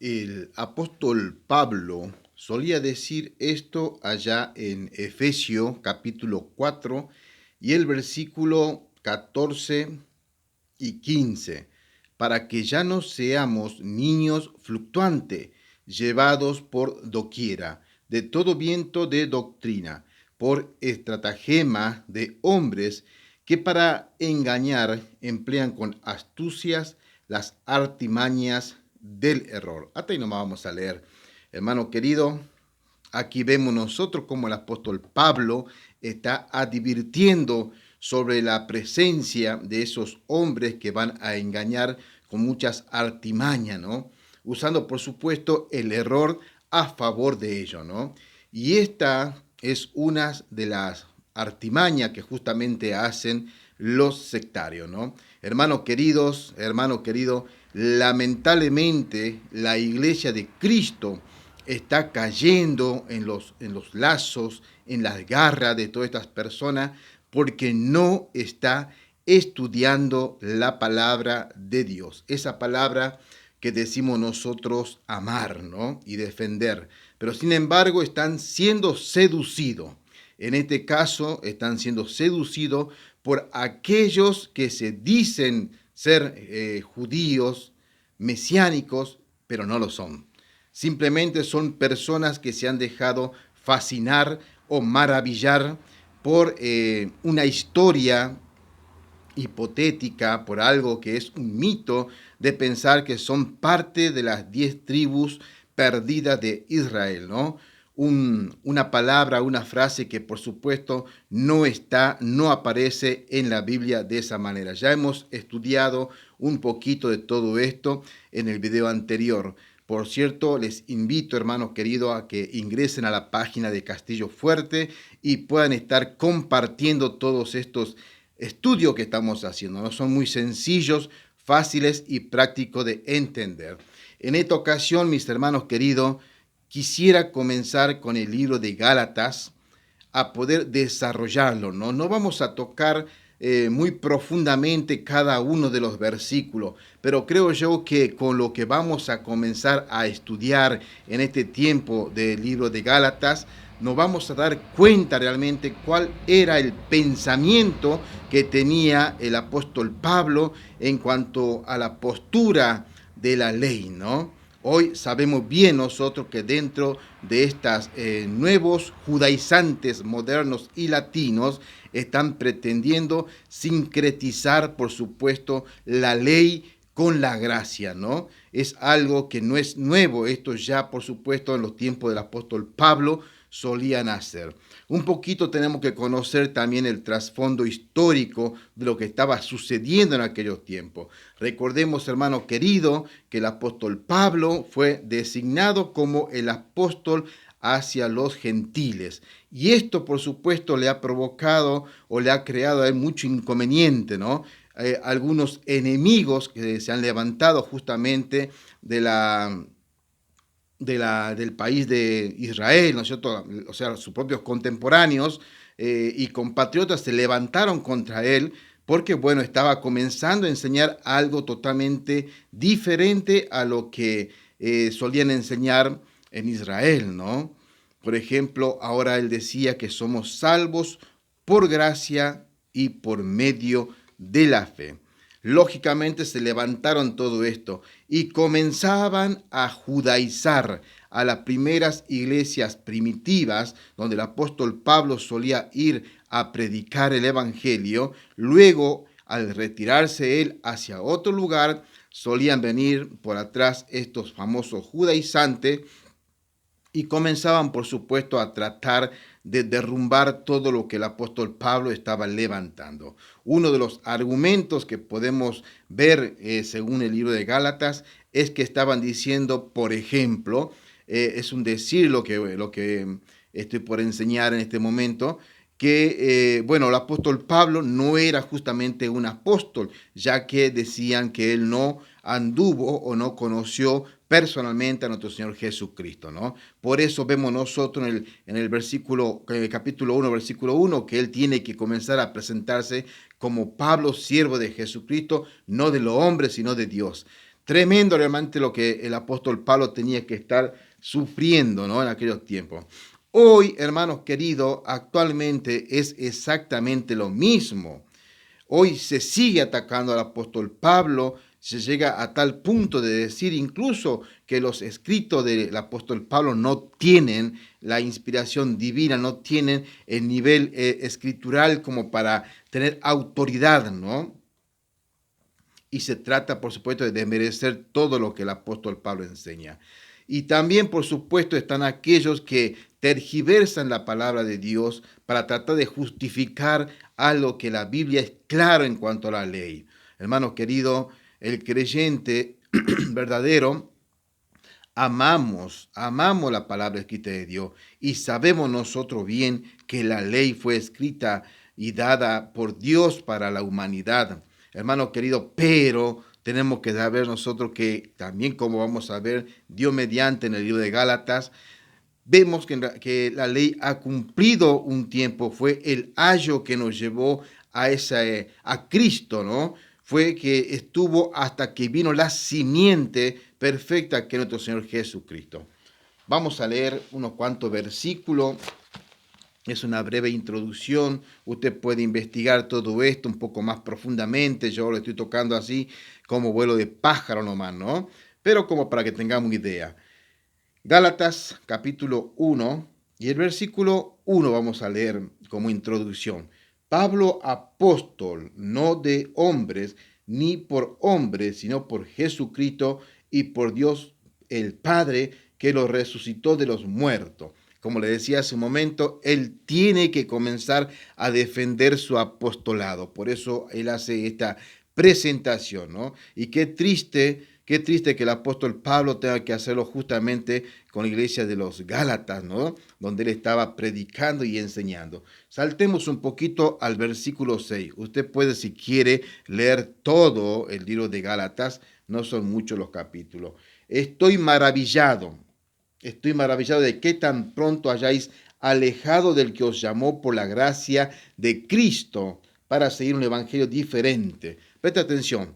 El apóstol Pablo solía decir esto allá en Efesios capítulo 4 y el versículo 14 y 15, para que ya no seamos niños fluctuantes, llevados por doquiera, de todo viento de doctrina, por estratagema de hombres que para engañar emplean con astucias las artimañas del error. Hasta ahí nomás vamos a leer. Hermano querido, aquí vemos nosotros como el apóstol Pablo está advirtiendo sobre la presencia de esos hombres que van a engañar con muchas artimañas, ¿no? Usando, por supuesto, el error a favor de ellos, ¿no? Y esta es una de las artimañas que justamente hacen los sectarios, ¿no? Hermano querido, lamentablemente la iglesia de Cristo está cayendo en los lazos, en las garras de todas estas personas, porque no está estudiando la palabra de Dios. Esa palabra que decimos nosotros amar, ¿no? Y defender. Pero sin embargo están siendo seducidos. En este caso están siendo seducidos por aquellos que se dicen ser judíos, mesiánicos, pero no lo son. Simplemente son personas que se han dejado fascinar o maravillar por una historia hipotética, por algo que es un mito, de pensar que son parte de las 10 tribus perdidas de Israel, ¿no? Una palabra, una frase que por supuesto no está, no aparece en la Biblia de esa manera. Ya hemos estudiado un poquito de todo esto en el video anterior. Por cierto, les invito, hermanos queridos, a que ingresen a la página de Castillo Fuerte y puedan estar compartiendo todos estos estudios que estamos haciendo, ¿no? Son muy sencillos, fáciles y prácticos de entender. En esta ocasión, mis hermanos queridos, quisiera comenzar con el libro de Gálatas a poder desarrollarlo, ¿no? No vamos a tocar muy profundamente cada uno de los versículos, pero creo yo que con lo que vamos a comenzar a estudiar en este tiempo del libro de Gálatas, nos vamos a dar cuenta realmente cuál era el pensamiento que tenía el apóstol Pablo en cuanto a la postura de la ley, ¿no? Hoy sabemos bien nosotros que dentro de estos nuevos judaizantes modernos y latinos están pretendiendo sincretizar, por supuesto, la ley con la gracia, ¿no? Es algo que no es nuevo, esto ya, por supuesto, en los tiempos del apóstol Pablo solían hacer. Un poquito tenemos que conocer también el trasfondo histórico de lo que estaba sucediendo en aquellos tiempos. Recordemos, hermano querido, que el apóstol Pablo fue designado como el apóstol hacia los gentiles. Y esto, por supuesto, le ha provocado o le ha creado a él mucho inconveniente, ¿no? Algunos enemigos que se han levantado justamente del país de Israel, ¿no es cierto? O sea, sus propios contemporáneos y compatriotas se levantaron contra él porque, bueno, estaba comenzando a enseñar algo totalmente diferente a lo que solían enseñar en Israel, ¿no? Por ejemplo, ahora él decía que somos salvos por gracia y por medio de la fe. Lógicamente se levantaron todo esto y comenzaban a judaizar a las primeras iglesias primitivas donde el apóstol Pablo solía ir a predicar el evangelio. Luego, al retirarse él hacia otro lugar, solían venir por atrás estos famosos judaizantes y comenzaban, por supuesto, a tratar de derrumbar todo lo que el apóstol Pablo estaba levantando. Uno de los argumentos que podemos ver según el libro de Gálatas es que estaban diciendo, por ejemplo, es un decir lo que estoy por enseñar en este momento, que, bueno, el apóstol Pablo no era justamente un apóstol, ya que decían que él no anduvo o no conoció personalmente a nuestro Señor Jesucristo, ¿no? Por eso vemos nosotros en el versículo, capítulo 1, versículo 1, que él tiene que comenzar a presentarse como Pablo, siervo de Jesucristo, no de los hombres, sino de Dios. Tremendo realmente lo que el apóstol Pablo tenía que estar sufriendo, ¿no? En aquellos tiempos. Hoy, hermanos queridos, actualmente es exactamente lo mismo. Hoy se sigue atacando al apóstol Pablo, se llega a tal punto de decir incluso que los escritos del apóstol Pablo no tienen la inspiración divina, no tienen el nivel escritural como para tener autoridad, ¿no? Y se trata, por supuesto, de desmerecer todo lo que el apóstol Pablo enseña. Y también, por supuesto, están aquellos que tergiversan la palabra de Dios para tratar de justificar algo que la Biblia es claro en cuanto a la ley. Hermano querido, el creyente verdadero, amamos la palabra escrita de Dios y sabemos nosotros bien que la ley fue escrita y dada por Dios para la humanidad. Hermano querido, pero tenemos que saber nosotros que también, como vamos a ver, Dios mediante en el libro de Gálatas, vemos que la ley ha cumplido un tiempo, fue el ayo que nos llevó a Cristo, ¿no? Fue que estuvo hasta que vino la simiente perfecta que es nuestro Señor Jesucristo. Vamos a leer unos cuantos versículos. Es una breve introducción. Usted puede investigar todo esto un poco más profundamente. Yo lo estoy tocando así como vuelo de pájaro nomás, ¿no? Pero como para que tengamos idea. Gálatas capítulo 1 y el versículo 1 vamos a leer como introducción. Pablo, apóstol, no de hombres, ni por hombres, sino por Jesucristo y por Dios el Padre, que lo resucitó de los muertos. Como le decía hace un momento, él tiene que comenzar a defender su apostolado. Por eso él hace esta presentación, ¿no? Y qué triste que el apóstol Pablo tenga que hacerlo justamente con la iglesia de los Gálatas, ¿no? Donde él estaba predicando y enseñando. Saltemos un poquito al versículo 6. Usted puede, si quiere, leer todo el libro de Gálatas. No son muchos los capítulos. Estoy maravillado de que tan pronto hayáis alejado del que os llamó por la gracia de Cristo para seguir un evangelio diferente. Presta atención.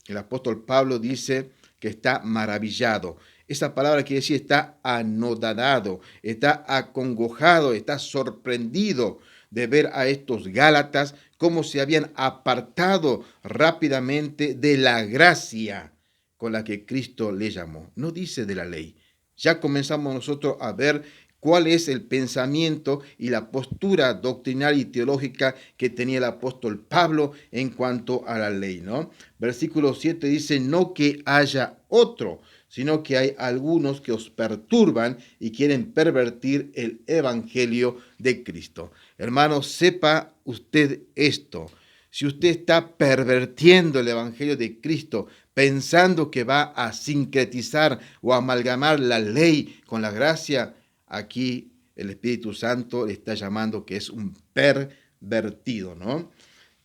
El apóstol Pablo dice que está maravillado. Esa palabra quiere decir está anodadado, está acongojado, está sorprendido de ver a estos Gálatas cómo se habían apartado rápidamente de la gracia con la que Cristo le llamó. No dice de la ley. Ya comenzamos nosotros a ver cuál es el pensamiento y la postura doctrinal y teológica que tenía el apóstol Pablo en cuanto a la ley, ¿no? Versículo 7 dice, no que haya otro, sino que hay algunos que os perturban y quieren pervertir el evangelio de Cristo. Hermano, sepa usted esto. Si usted está pervertiendo el evangelio de Cristo, pensando que va a sincretizar o amalgamar la ley con la gracia, aquí el Espíritu Santo le está llamando que es un pervertido, ¿no?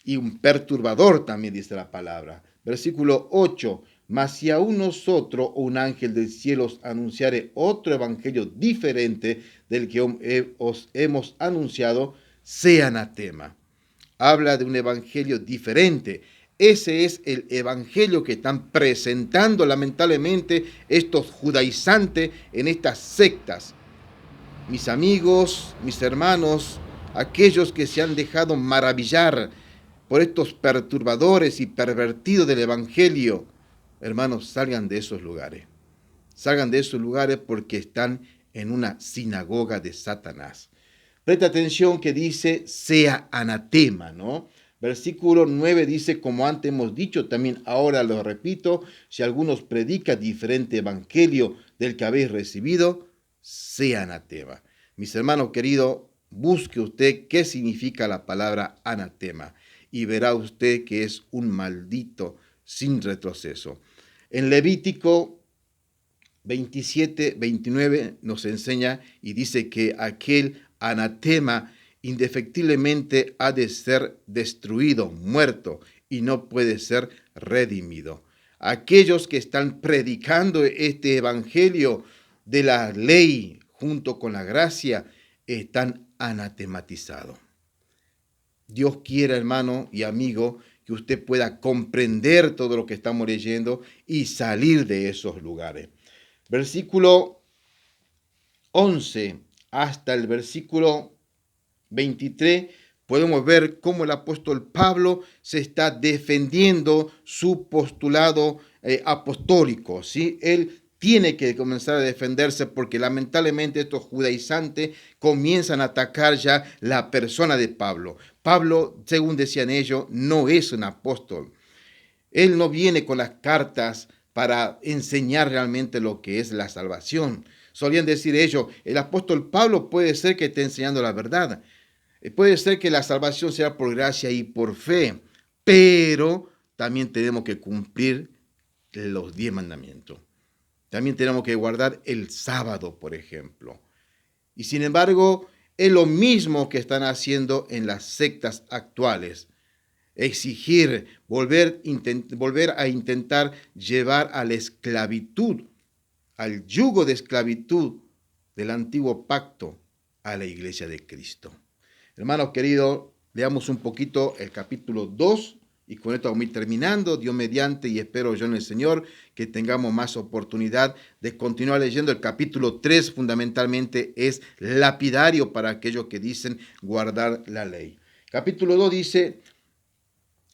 Y un perturbador también dice la palabra. Versículo 8, mas si aún nosotros o un ángel del cielo os anunciare otro evangelio diferente del que os hemos anunciado, sea anatema. Habla de un evangelio diferente. Ese es el evangelio que están presentando lamentablemente estos judaizantes en estas sectas. Mis amigos, mis hermanos, aquellos que se han dejado maravillar por estos perturbadores y pervertidos del evangelio, hermanos, salgan de esos lugares. Salgan de esos lugares porque están en una sinagoga de Satanás. Presta atención que dice sea anatema, ¿no? Versículo 9 dice, como antes hemos dicho, también ahora lo repito, si algunos predica diferente evangelio del que habéis recibido, sea anatema. Mis hermanos queridos, busque usted qué significa la palabra anatema y verá usted que es un maldito sin retroceso. En Levítico 27, 29 nos enseña y dice que aquel anatema indefectiblemente ha de ser destruido, muerto, y no puede ser redimido. Aquellos que están predicando este evangelio de la ley junto con la gracia están anatematizados. Dios quiera, hermano y amigo, que usted pueda comprender todo lo que estamos leyendo y salir de esos lugares. Versículo 11 hasta el versículo 23, podemos ver cómo el apóstol Pablo se está defendiendo su postulado apostólico, ¿sí? Él tiene que comenzar a defenderse porque lamentablemente estos judaizantes comienzan a atacar ya la persona de Pablo. Pablo, según decían ellos, no es un apóstol. Él no viene con las cartas para enseñar realmente lo que es la salvación. Solían decir ellos, el apóstol Pablo puede ser que esté enseñando la verdad. Puede ser que la salvación sea por gracia y por fe, pero también tenemos que cumplir los 10 mandamientos. También tenemos que guardar el sábado, por ejemplo. Y sin embargo, es lo mismo que están haciendo en las sectas actuales. Exigir, volver a intentar llevar a la esclavitud, al yugo de esclavitud del antiguo pacto a la iglesia de Cristo. Hermanos queridos, leamos un poquito el capítulo 2 y con esto vamos a ir terminando, Dios mediante, y espero yo en el Señor que tengamos más oportunidad de continuar leyendo. El capítulo 3 fundamentalmente es lapidario para aquellos que dicen guardar la ley. Capítulo 2 dice,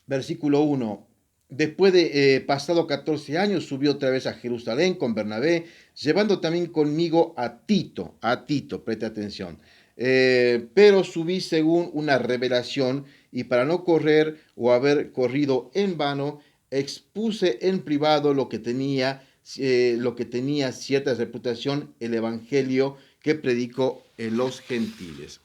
versículo 1, después de pasado 14 años, subí otra vez a Jerusalén con Bernabé, llevando también conmigo a Tito, preste atención. Pero subí según una revelación, y para no correr o haber corrido en vano, expuse en privado lo que tenía cierta reputación, el evangelio que predicó en los gentiles.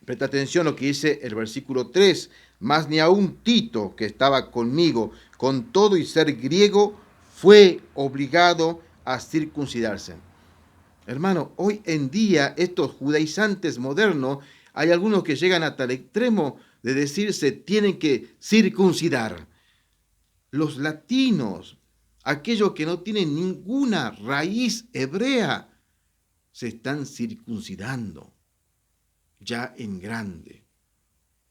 Presta atención a lo que dice el versículo 3. Mas ni aun Tito, que estaba conmigo, con todo y ser griego, fue obligado a circuncidarse. Hermano, hoy en día estos judaizantes modernos, hay algunos que llegan hasta el extremo de decirse tienen que circuncidar. Los latinos, aquellos que no tienen ninguna raíz hebrea, se están circuncidando ya en grande,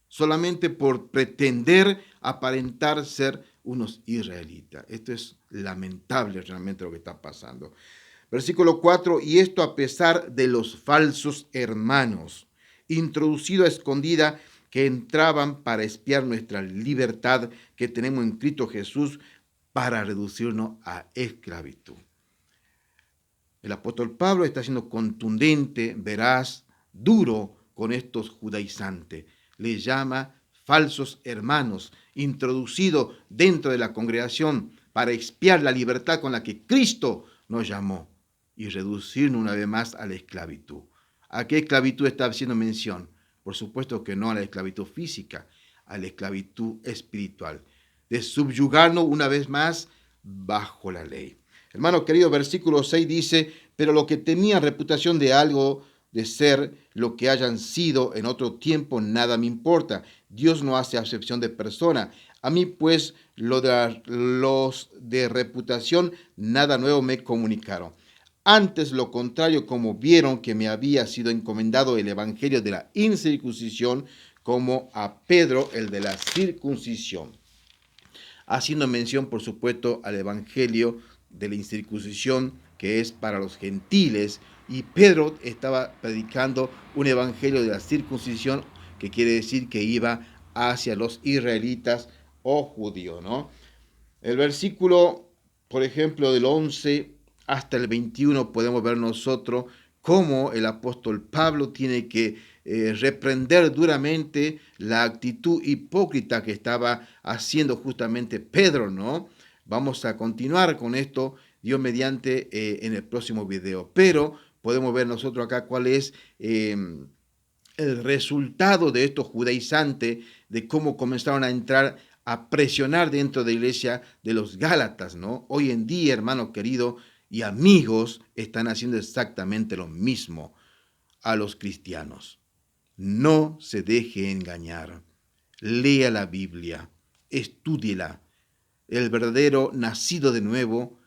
solamente por pretender aparentar ser unos israelitas. Esto es lamentable realmente lo que está pasando. Versículo 4, y esto a pesar de los falsos hermanos, introducidos a escondida, que entraban para espiar nuestra libertad que tenemos en Cristo Jesús para reducirnos a esclavitud. El apóstol Pablo está siendo contundente, veraz, duro con estos judaizantes. Les llama falsos hermanos, introducidos dentro de la congregación para expiar la libertad con la que Cristo nos llamó y reducirnos una vez más a la esclavitud. ¿A qué esclavitud está haciendo mención? Por supuesto que no a la esclavitud física, a la esclavitud espiritual, de subyugarnos una vez más bajo la ley. Hermano querido, versículo 6 dice, pero lo que tenía reputación de algo, de ser lo que hayan sido en otro tiempo, nada me importa. Dios no hace acepción de persona. A mí pues los de reputación nada nuevo me comunicaron. Antes lo contrario, como vieron que me había sido encomendado el evangelio de la incircuncisión, como a Pedro el de la circuncisión. Haciendo mención, por supuesto, al evangelio de la incircuncisión, que es para los gentiles, y Pedro estaba predicando un evangelio de la circuncisión, que quiere decir que iba hacia los israelitas o judíos, ¿no? El versículo, por ejemplo, del 11 hasta el 21 podemos ver nosotros cómo el apóstol Pablo tiene que reprender duramente la actitud hipócrita que estaba haciendo justamente Pedro, ¿no? Vamos a continuar con esto, Dios mediante, en el próximo video. Pero podemos ver nosotros acá cuál es el resultado de estos judaizantes, de cómo comenzaron a entrar a presionar dentro de la iglesia de los Gálatas, ¿no? Hoy en día, hermano querido, y amigos están haciendo exactamente lo mismo a los cristianos. No se deje engañar. Lea la Biblia, estúdiela. El verdadero nacido de nuevo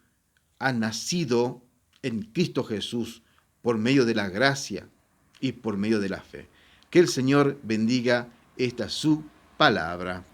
ha nacido en Cristo Jesús por medio de la gracia y por medio de la fe. Que el Señor bendiga esta su palabra.